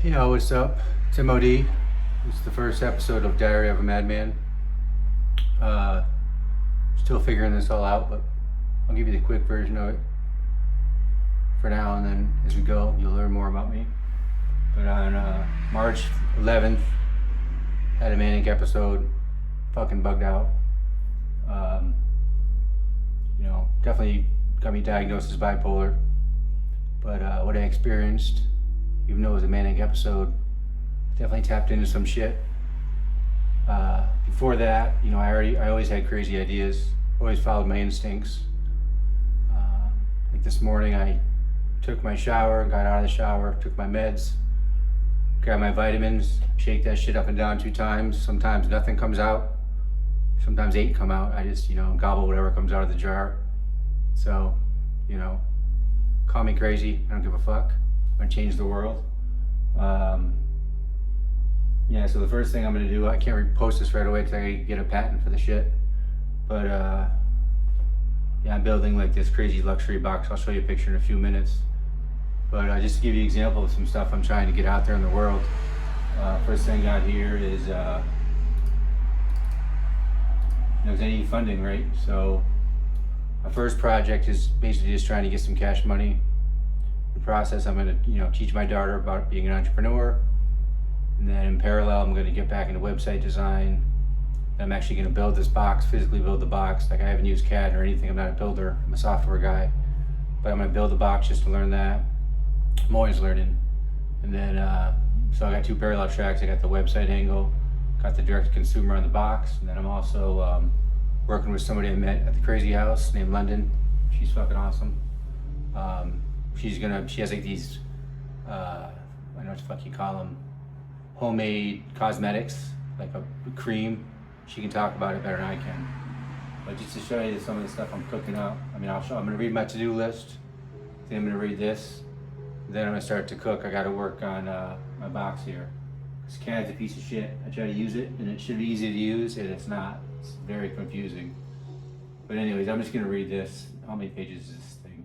Hey y'all, what's up? It's MOD. It's the first episode of Diary of a Madman. Uh, Still figuring this all out, but I'll give you the quick version of it for now, and then as we go, you'll learn more about me. But on March 11th, had a manic episode, fucking bugged out. Definitely got me diagnosed as bipolar. But what I experienced, even though it was a manic episode, definitely tapped into some shit. Before that, I always had crazy ideas, always followed my instincts. Like this morning, I took my shower, got out of the shower, took my meds, grabbed my vitamins, shake that shit up and down 2 times. Sometimes nothing comes out, sometimes 8 come out. I just, gobble whatever comes out of the jar. So, call me crazy, I don't give a fuck. I'm gonna change the world. So the first thing I'm gonna do, I can't post this right away because I gotta get a patent for the shit. But I'm building like this crazy luxury box. I'll show you a picture in a few minutes. But just to give you an example of some stuff I'm trying to get out there in the world. First thing I got here is, I need funding, right? So my first project is basically just trying to get some cash money. In the process, I'm gonna, teach my daughter about being an entrepreneur. And then in parallel, I'm gonna get back into website design. I'm actually gonna build this box, physically build the box. Like I haven't used CAD or anything, I'm not a builder, I'm a software guy. But I'm gonna build the box just to learn that. I'm always learning. And then, so I got 2 parallel tracks. I got the website angle, got the direct to consumer on the box. And then I'm also working with somebody I met at the Crazy House named London. She's fucking awesome. She has like these, I don't know what the fuck you call them, homemade cosmetics, like a cream. She can talk about it better than I can. But just to show you some of the stuff I'm cooking up, I'm gonna read my to-do list, then I'm gonna read this, then I'm gonna start to cook. I gotta work on my box here. This CAD's a piece of shit. I try to use it, and it should be easy to use, and it's not. It's very confusing. But anyways, I'm just gonna read this. How many pages is this thing?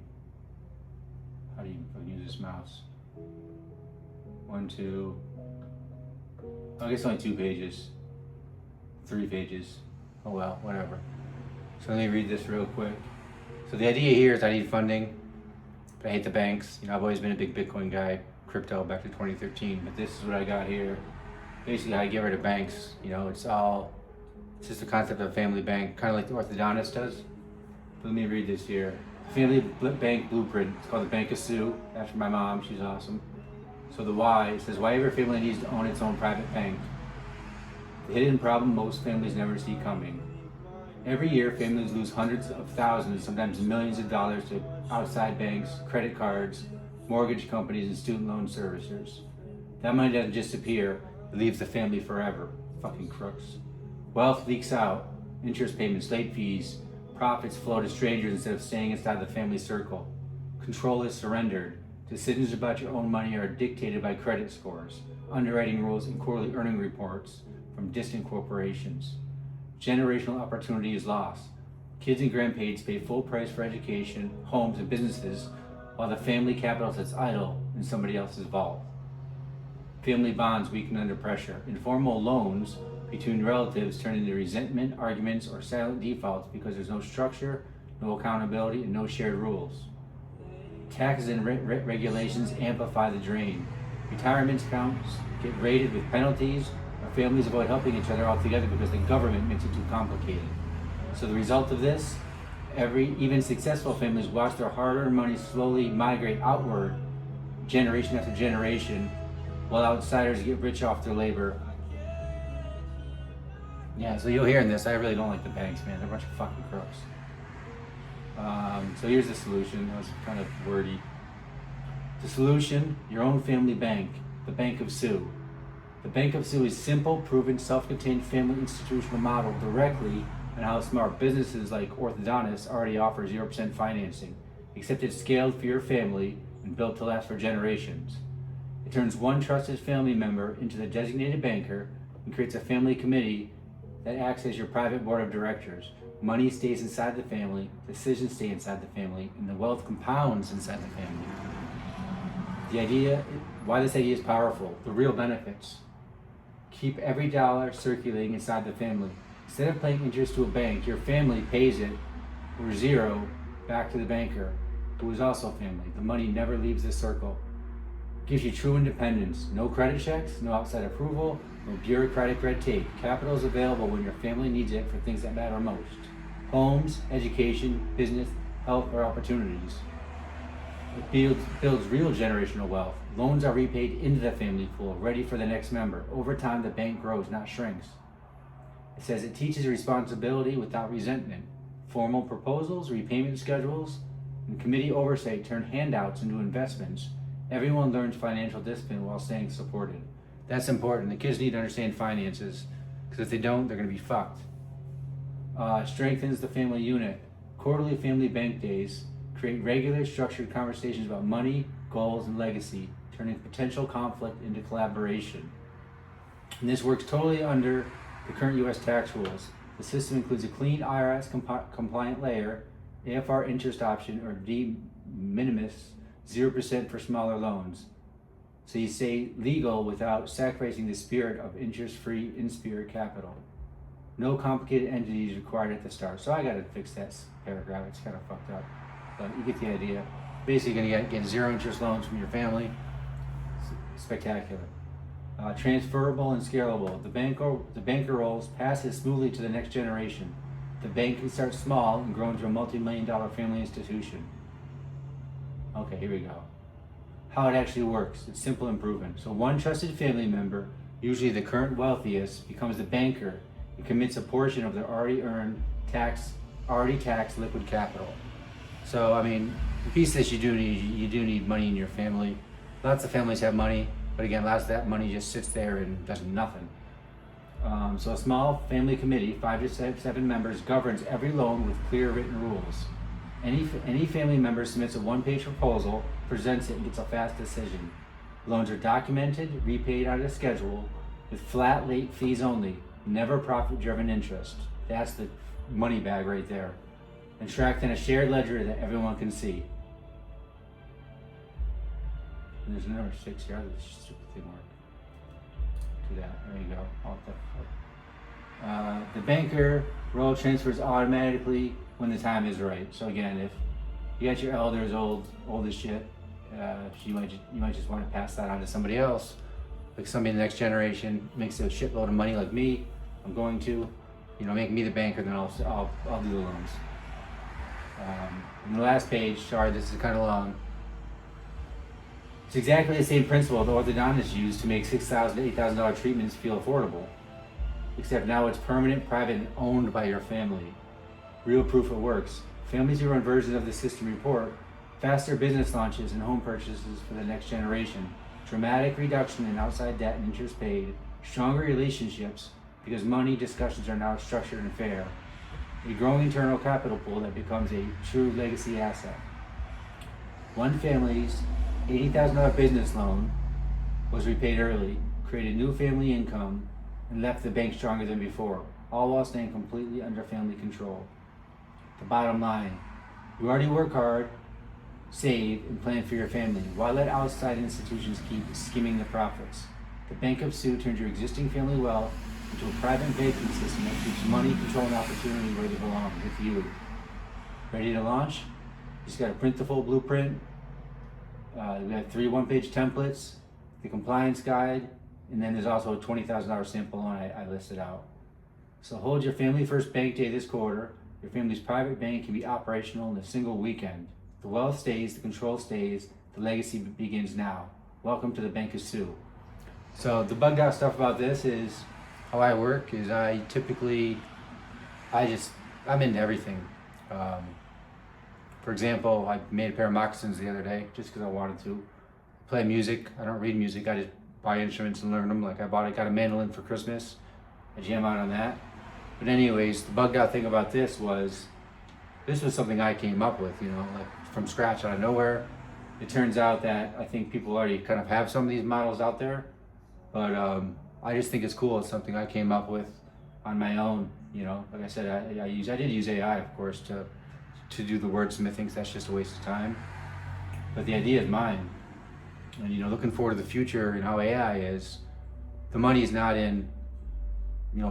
How do you use this mouse? 1, 2, I guess only 2 pages. 3 pages. Oh well, whatever. So let me read this real quick. So the idea here is I need funding, but I hate the banks. I've always been a big Bitcoin guy, crypto back to 2013, but this is what I got here. Basically how I get rid of banks. It's just the concept of a family bank, kind of like the orthodontist does. But let me read this here. Family bank blueprint. It's called the Bank of Sue, after my mom. She's awesome. So the why, it says, why every family needs to own its own private bank. The hidden problem most families never see coming. Every year, families lose hundreds of thousands, sometimes millions of dollars to outside banks, credit cards, mortgage companies, and student loan servicers. That money doesn't just disappear, it leaves the family forever. Fucking crooks. Wealth leaks out, interest payments, late fees, profits flow to strangers instead of staying inside the family circle. Control is surrendered. Decisions about your own money are dictated by credit scores, underwriting rules, and quarterly earning reports from distant corporations. Generational opportunity is lost. Kids and grandparents pay full price for education, homes, and businesses, while the family capital sits idle in somebody else's vault. Family bonds weaken under pressure. Informal loans between relatives turn into resentment, arguments, or silent defaults because there's no structure, no accountability, and no shared rules. Taxes and regulations amplify the drain. Retirement accounts get raided with penalties, or families avoid helping each other altogether because the government makes it too complicated. So the result of this, even successful families watch their hard-earned money slowly migrate outward, generation after generation, while outsiders get rich off their labor. Yeah, so you'll hear in this, I really don't like the banks, man. They're a bunch of fucking crooks. So here's the solution. That was kind of wordy. The solution, your own family bank, the Bank of Sue. The Bank of Sue is simple, proven, self-contained family institutional model directly on how smart businesses like orthodontists already offer 0% financing, except it's scaled for your family and built to last for generations. It turns one trusted family member into the designated banker and creates a family committee that acts as your private board of directors. Money stays inside the family, decisions stay inside the family, and the wealth compounds inside the family. The idea, why this idea is powerful, the real benefits. Keep every dollar circulating inside the family. Instead of paying interest to a bank, your family pays it, or zero, back to the banker, who is also family. The money never leaves the circle. Gives you true independence. No credit checks, no outside approval, no bureaucratic red tape. Capital is available when your family needs it for things that matter most. Homes, education, business, health, or opportunities. It builds real generational wealth. Loans are repaid into the family pool, ready for the next member. Over time, the bank grows, not shrinks. It says it teaches responsibility without resentment. Formal proposals, repayment schedules, and committee oversight turn handouts into investments. Everyone learns financial discipline while staying supported. That's important. The kids need to understand finances, because if they don't, they're going to be fucked. Strengthens the family unit. Quarterly family bank days create regular, structured conversations about money, goals, and legacy, turning potential conflict into collaboration. And this works totally under the current U.S. tax rules. The system includes a clean IRS compliant layer, AFR interest option, or de minimis 0% for smaller loans. So you stay legal without sacrificing the spirit of interest-free in-spirit capital. No complicated entities required at the start. So I gotta fix that paragraph. It's kind of fucked up, but you get the idea. Basically, gonna get zero interest loans from your family. Spectacular. Transferable and scalable. The banker rolls passes smoothly to the next generation. The bank can start small and grow into a multi-million-dollar family institution. Okay, here we go. How it actually works. It's simple and proven. So one trusted family member, usually the current wealthiest, becomes the banker and commits a portion of their already taxed liquid capital. So I mean, the piece of this you do need money in your family. Lots of families have money, but again, lots of that money just sits there and does nothing. So a small family committee, 5 to 7 members, governs every loan with clear written rules. Any family member submits a one-page proposal, presents it, and gets a fast decision. Loans are documented, repaid on a schedule, with flat late fees only, never profit-driven interest. That's the money bag right there. And tracked in a shared ledger that everyone can see. And there's number 6 here. This stupid thing work. Do that. There you go. The banker roll transfers automatically when the time is right. So again, if you got your elders old as shit, you might just want to pass that on to somebody else, like somebody in the next generation makes a shitload of money like me. I'm going to, make me the banker, then I'll do the loans. And the last page, sorry, this is kind of long. It's exactly the same principle the orthodontists use to make $6,000 to $8,000 treatments feel affordable, except now it's permanent, private, and owned by your family. Real proof it works. Families who run versions of the system report faster business launches and home purchases for the next generation, dramatic reduction in outside debt and interest paid, stronger relationships because money discussions are now structured and fair, a growing internal capital pool that becomes a true legacy asset. One family's $80,000 business loan was repaid early, created new family income, and left the bank stronger than before, all while staying completely under family control. The bottom line, you already work hard, save, and plan for your family. Why let outside institutions keep skimming the profits? The Bank of Sue turns your existing family wealth into a private banking system that keeps money, control, and opportunity where they belong, with you. Ready to launch? You just gotta print the full blueprint. We have 3 one-page templates, the compliance guide, and then there's also a $20,000 sample loan I listed out. So hold your family first bank day this quarter. Your family's private bank can be operational in a single weekend. The wealth stays, the control stays, the legacy begins now. Welcome to the Bank of Sue. So the bugged out stuff about this is, how I work is I'm into everything. For example, I made a pair of moccasins the other day just because I wanted to. Play music. I don't read music. I just buy instruments and learn them. Like I got a mandolin for Christmas. I jam out on that. But anyways, the bugged out thing about this was something I came up with, like from scratch out of nowhere. It turns out that I think people already kind of have some of these models out there, but I just think it's cool. It's something I came up with on my own. Like I said, I did use AI, of course, to do the wordsmithing. That's just a waste of time. But the idea is mine. And looking forward to the future and how AI is, the money is not in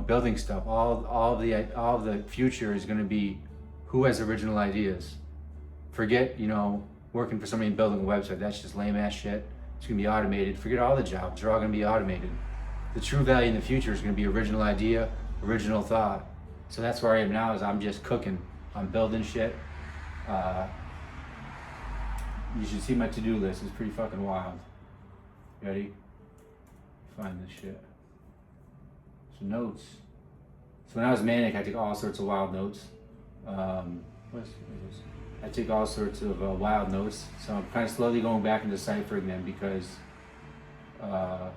building stuff. All the future is going to be who has original ideas. Forget working for somebody and building a website. That's just lame ass shit. It's going to be automated. Forget all the jobs. They're all going to be automated. The true value in the future is going to be original idea, original thought. So that's where I am now. Is I'm just cooking. I'm building shit. You should see my to-do list. It's pretty fucking wild. Ready? Find this shit. So notes. So when I was manic, I took all sorts of wild notes. What is this? I took all sorts of wild notes. So I'm kind of slowly going back into deciphering them because look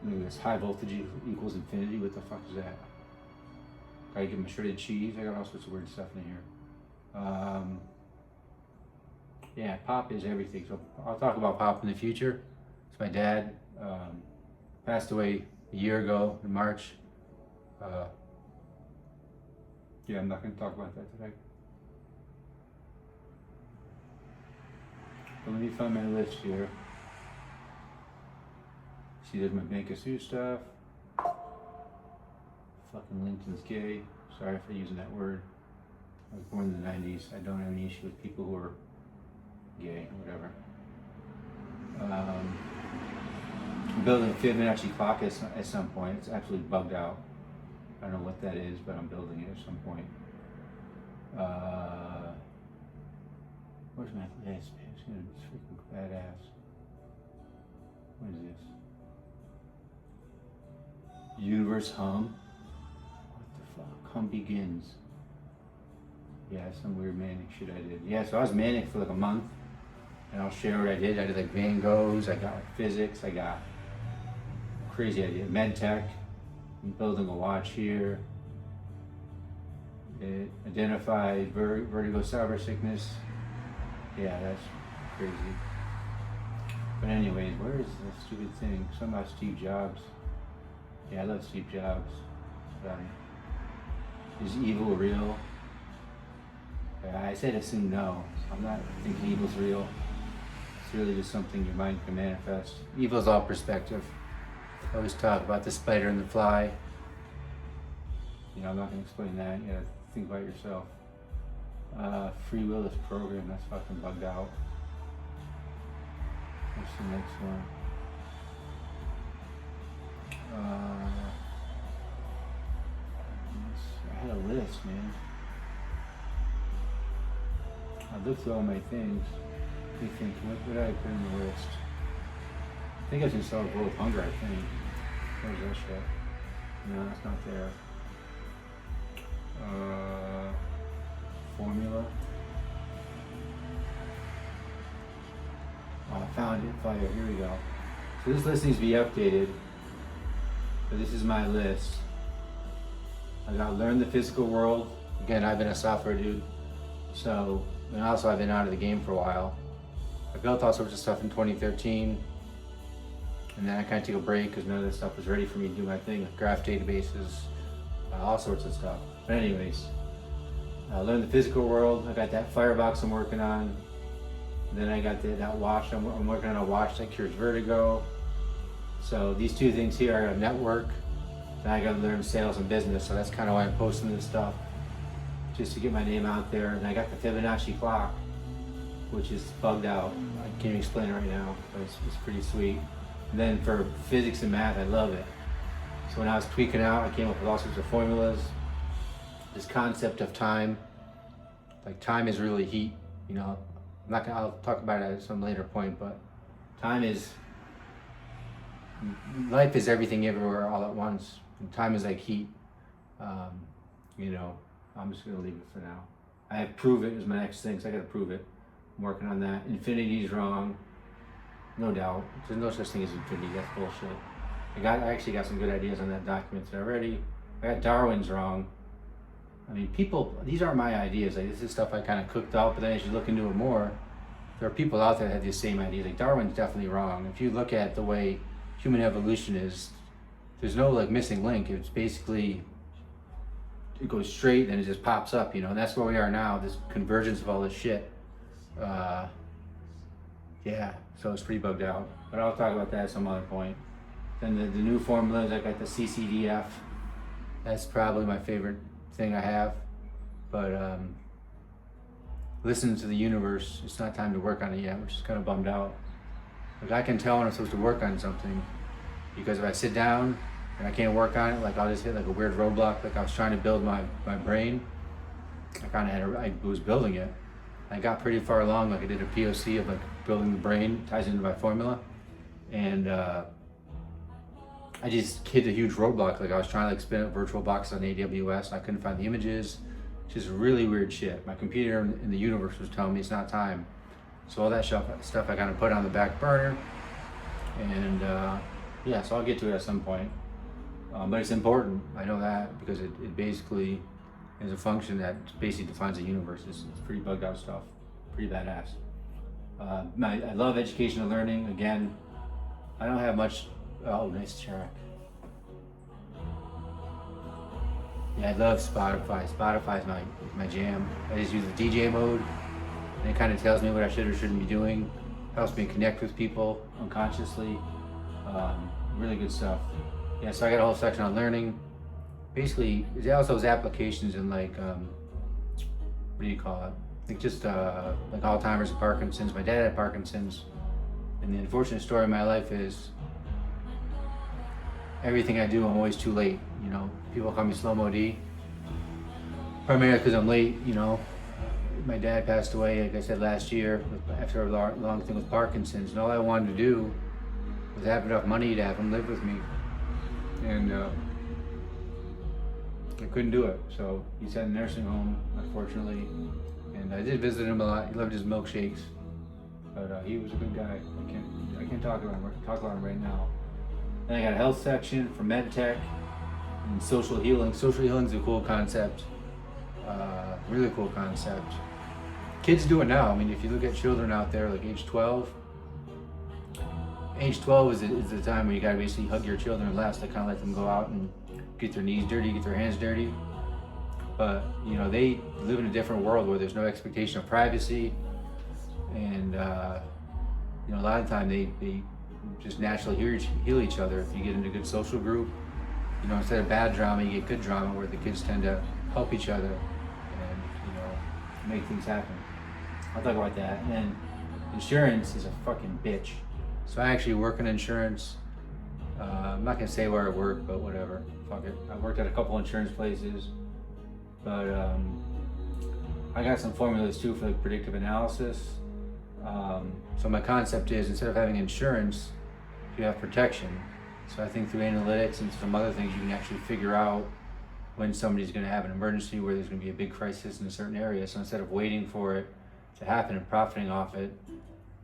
at this. High voltage equals infinity. What the fuck is that? Gotta give them shredded cheese. I got all sorts of weird stuff in here. Yeah, pop is everything. So I'll talk about pop in the future. It's my dad. Passed away a year ago in March. Yeah, I'm not going to talk about that today. But let me find my list here. See, there's my Bank of Sue stuff. Fucking Lincoln's gay. Sorry for using that word. I was born in the 90s. I don't have any issue with people who are gay, whatever. I'm building a Fibonacci clock at some point. It's absolutely bugged out. I don't know what that is, but I'm building it at some point. Where's my list? It's gonna be freaking badass. What is this? Universe hum. What the fuck? Hum begins. Yeah, some weird manic shit I did. Yeah, so I was manic for like a month. And I'll share what I did. I did like Van Goghs, I got like physics, I got crazy idea. Med tech, I'm building a watch here. It identified vertigo cyber sickness. Yeah, that's crazy. But anyways, where is this stupid thing? Something about Steve Jobs. Yeah, I love Steve Jobs. Is evil real? Yeah, I said assume no. I'm not thinking evil's real. It's really just something your mind can manifest. Evil's all perspective. I always talk about the spider and the fly. I'm not going to explain that. You gotta think about yourself. Free will is programmed. That's fucking bugged out. What's the next one? I had a list, man. I looked through all my things. Let me think, what did I put in the list? I think I can solve world hunger, I think. Where's that shit? No, it's not there. Formula. Oh, I found it. Fire. Here we go. So this list needs to be updated. But this is my list. I got learn the physical world. Again, I've been a software dude. So, and also I've been out of the game for a while. I built all sorts of stuff in 2013. And then I kind of took a break because none of this stuff was ready for me to do my thing. Graph databases, all sorts of stuff. But anyways, learn the physical world. I got that firebox I'm working on. Then I got that watch. I'm working on a watch that cures vertigo. So these two things here, I got a network. Then I got to learn sales and business. So that's kind of why I'm posting this stuff, just to get my name out there. And I got the Fibonacci clock, which is bugged out. I can't even explain it right now, but it's pretty sweet. And then for physics and math, I love it. So when I was tweaking out, I came up with all sorts of formulas. This concept of time, like time is really heat. I'll talk about it at some later point, but life is everything everywhere all at once. And time is like heat. I'm just gonna leave it for now. I have prove it is my next thing, so I gotta prove it. I'm working on that. Infinity is wrong. No doubt. There's no such thing as infinity. That's bullshit. I actually got some good ideas on that document already. I got Darwin's wrong. I mean, these aren't my ideas. Like, this is stuff I kind of cooked up, but then as you look into it more, there are people out there that have the same ideas. Like, Darwin's definitely wrong. If you look at the way human evolution is, there's no like missing link. It's basically, it goes straight and it just pops up, and that's where we are now, this convergence of all this shit. Yeah, so it's pretty bugged out. But I'll talk about that at some other point. Then the new formulas, I got the CCDF. That's probably my favorite thing I have. But listening to the universe, it's not time to work on it yet, which is kind of bummed out. Like I can tell when I'm supposed to work on something, because if I sit down and I can't work on it, like I'll just hit like a weird roadblock. Like I was trying to build my brain. I kind of I was building it. I got pretty far along, like I did a POC of like building the brain, ties into my formula. And I just hit a huge roadblock. Like I was trying to like spin up virtual boxes on AWS and I couldn't find the images. Just really weird shit. My computer in the universe was telling me it's not time. So all that stuff I kind of put on the back burner. And yeah, so I'll get to it at some point. But it's important, I know that, because it basically is a function that basically defines the universe. It's pretty bugged out stuff, pretty badass. I love education and learning. Again, I don't have much. Oh, nice track. Yeah, I love Spotify. Spotify's my jam. I just use the DJ mode, and it kind of tells me what I should or shouldn't be doing. Helps me connect with people unconsciously. Really good stuff. Yeah, so I got a whole section on learning. Basically, it also has applications in like, what do you call it? I think just like Alzheimer's and Parkinson's. My dad had Parkinson's, and the unfortunate story of my life is everything I do, I'm always too late. You know, people call me slow-mo D, primarily because I'm late. You know, my dad passed away, like I said, last year after a long thing with Parkinson's, and all I wanted to do was have enough money to have him live with me, and I couldn't do it. So he's at a nursing home, unfortunately, and I did visit him a lot. He loved his milkshakes, but he was a good guy. I can't talk about him right now. Then I got a health section for med tech and social healing. Social healing is a cool concept, really cool concept. Kids do it now. I mean, if you look at children out there, like age 12 is the time where you gotta basically hug your children less. They kind of let them go out and get their knees dirty, get their hands dirty. But you know, they live in a different world where there's no expectation of privacy, and you know, a lot of the time they just naturally heal each other. If you get into a good social group, you know, instead of bad drama, you get good drama where the kids tend to help each other and, you know, make things happen. I'll talk about that. And then insurance is a fucking bitch. So I actually work in insurance. I'm not gonna say where I work, but whatever, fuck it. I worked at a couple insurance places, but I got some formulas too for like predictive analysis. So my concept is, instead of having insurance, you have protection. So I think through analytics and some other things, you can actually figure out when somebody's going to have an emergency, where there's going to be a big crisis in a certain area. So instead of waiting for it to happen and profiting off it,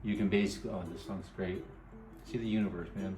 you can basically, oh, this song's great. See the universe, man.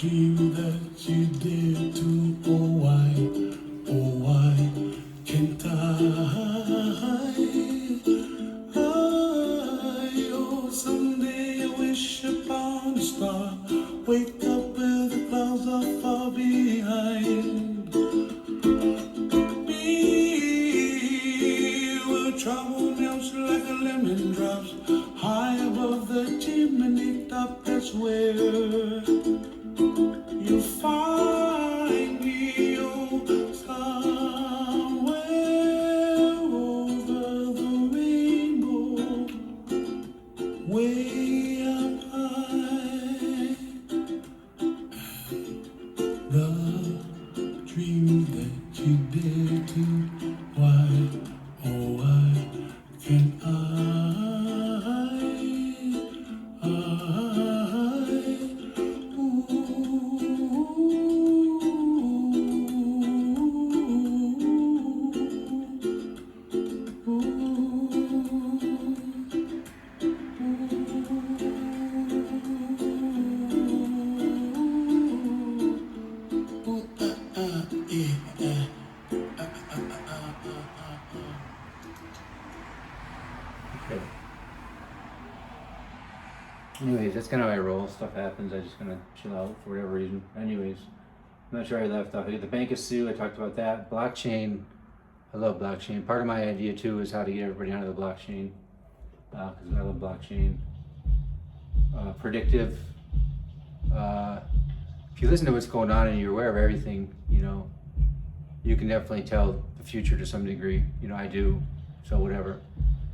dream that you did too. Oh why can't oh, someday I wish upon a star, wake up where the clouds are far behind me, where trouble melts like a lemon drops, high above the chimney top. That's where you find me, oh, somewhere over the rainbow, way up high. The dream that you dare to, why, oh why can't Okay. Anyways, that's kind of how I roll. Stuff happens. I just kind of chill out for whatever reason. Anyways, I'm not sure I left off. I got the bank of Sue. I talked about that. Blockchain. I love blockchain. Part of my idea too is how to get everybody onto the blockchain. Because I love blockchain. Predictive. If you listen to what's going on and you're aware of everything, you know, you can definitely tell the future to some degree. You know, I do. So whatever.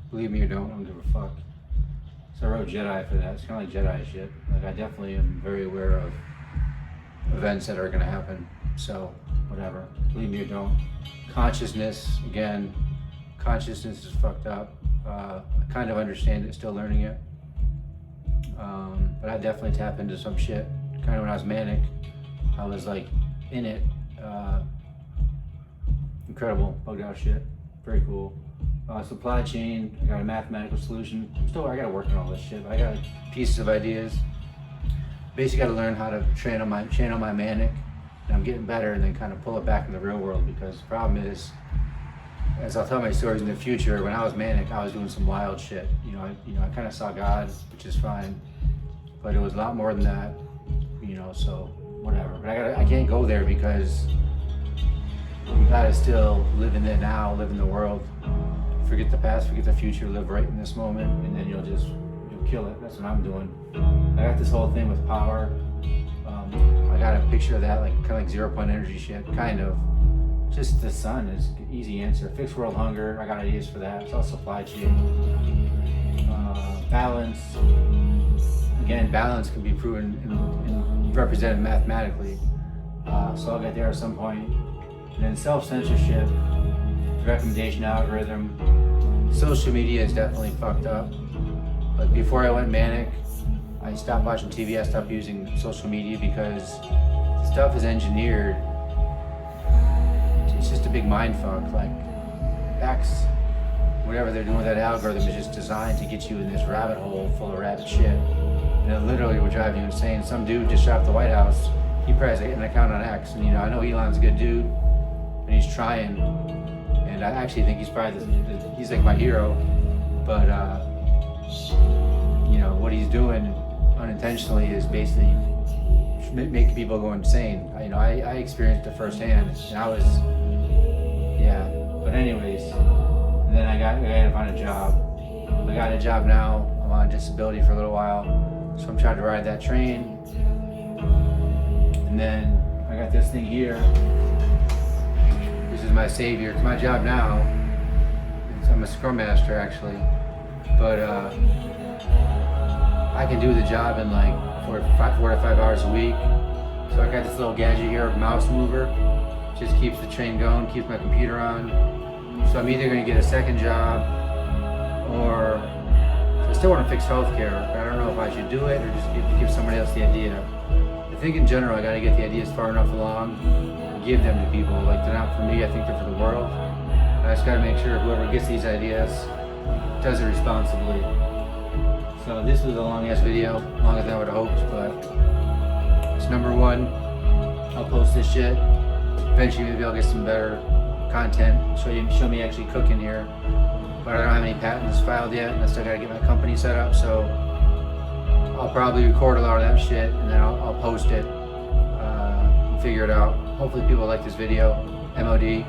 Believe me or don't, I don't give a fuck. So I wrote Jedi for that. It's kind of like Jedi shit. Like I definitely am very aware of events that are going to happen. So whatever. Believe me or don't. Consciousness, again, consciousness is fucked up. I kind of understand it, still learning it. But I definitely tap into some shit. Kind of when I was manic, I was like in it. Incredible, bugged out shit. Very cool. Supply chain, I got a mathematical solution. I gotta work on all this shit. I got pieces of ideas. Basically gotta learn how to channel my manic, and I'm getting better, and then kind of pull it back in the real world, because the problem is, as I'll tell my stories in the future, when I was manic, I was doing some wild shit. I kind of saw God, which is fine, but it was a lot more than that, so whatever. But I can't go there, because you gotta still live in the now, live in the world. Forget the past, forget the future, live right in this moment, and then you'll kill it. That's what I'm doing. I got this whole thing with power. I got a picture of that, like kind of like 0 point energy shit, kind of. Just the sun is an easy answer. Fix world hunger, I got ideas for that. It's all supply chain. Balance. Again, balance can be proven and represented mathematically. So I'll get there at some point. And then self-censorship, the recommendation algorithm. Social media is definitely fucked up. Like before I went manic, I stopped watching TV, I stopped using social media, because stuff is engineered. It's just a big mind fuck. Like X, whatever they're doing with that algorithm is just designed to get you in this rabbit hole full of rabbit shit. And it literally would drive you insane. Some dude just shot up the White House. He probably has an account on X, and I know Elon's a good dude, and he's trying. And I actually think he's probably he's like my hero. But what he's doing unintentionally is basically making people go insane. I experienced it firsthand, and I was, But anyways, then I gotta find a job. I got a job now. I'm on disability for a little while, so I'm trying to ride that train. And then I got this thing here. This is my savior. It's my job now. I'm a scrum master actually, but I can do the job in like 4 to 5 hours a week. So I got this little gadget here, mouse mover. Just keeps the train going, keeps my computer on. So I'm either going to get a second job, or I still want to fix healthcare, but I don't know if I should do it or just give somebody else the idea. I think in general I got to get the ideas far enough along and give them to people. Like, they're not for me, I think they're for the world. I just got to make sure whoever gets these ideas does it responsibly. So this was a long ass video, longer than I would have hoped, but it's number one. I'll post this shit. Eventually maybe I'll get some better content. Show me actually cooking here. But I don't have any patents filed yet, and I still gotta get my company set up, so I'll probably record a lot of that shit and then I'll post it and figure it out. Hopefully people like this video. MOD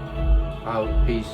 out. Peace.